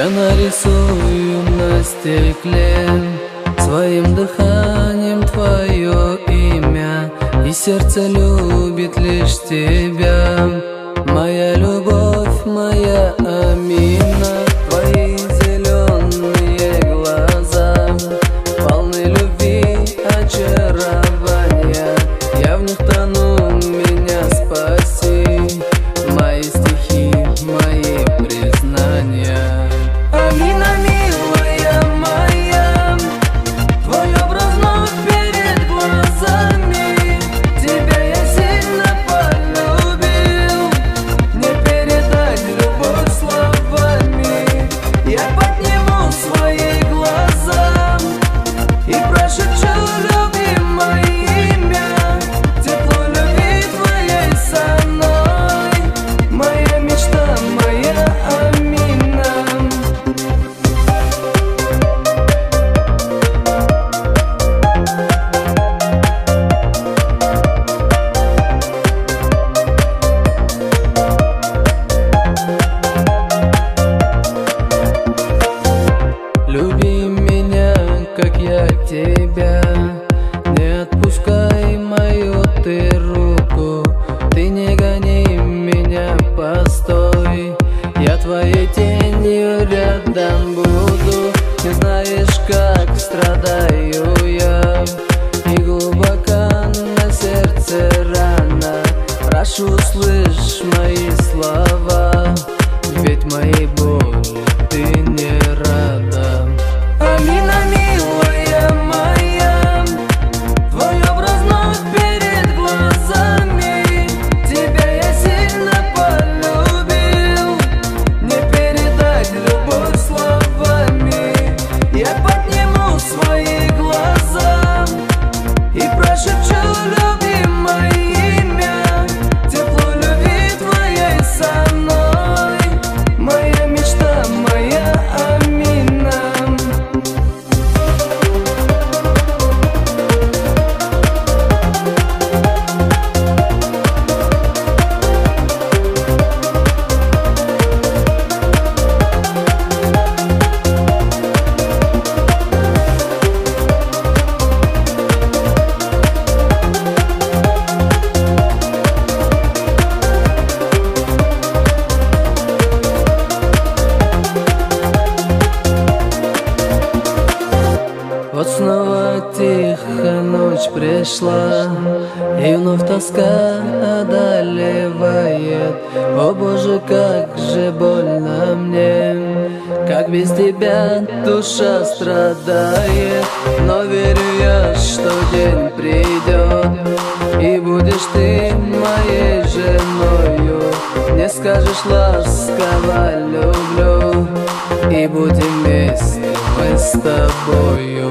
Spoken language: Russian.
Я нарисую на стекле своим дыханием твое имя, и сердце любит лишь тебя. Моя любовь, моя Амина. Твои зеленые глаза полны любви, очарования. Я в них тону, меня спаси. Мои стихи, мои признания. Амина, милая моя, твой образ вновь перед глазами. Тебя я сильно полюбил, не передать любовь словами. Я подниму свои глаза и прошепчу любимое имя. Тепло любви твоей со мной, моя мечта, моя Амина. Люби меня, как я тебя, не отпускай мою ты руку. Ты не гони меня, постой, я твоей тенью рядом буду. Не знаешь, как страдаю я, и глубоко на сердце рана. Прошу, слышь мои слова, ведь моей боли ты не рада. Амина, милая моя, твой образ вновь перед глазами. Тебя я сильно полюбил, не передать любовь словами. Я подниму свои глаза и прошепчу любимое имя. Тепло любви твоей со мной, моя мечта, моя Амина. Вот снова тихо ночь пришла, и вновь тоска одолевает. О Боже, как же больно мне, как без тебя душа страдает. Но верю я, что день придет, и будешь ты моей женою. Мне скажешь ласково люблю, и будем вместе мы с тобою.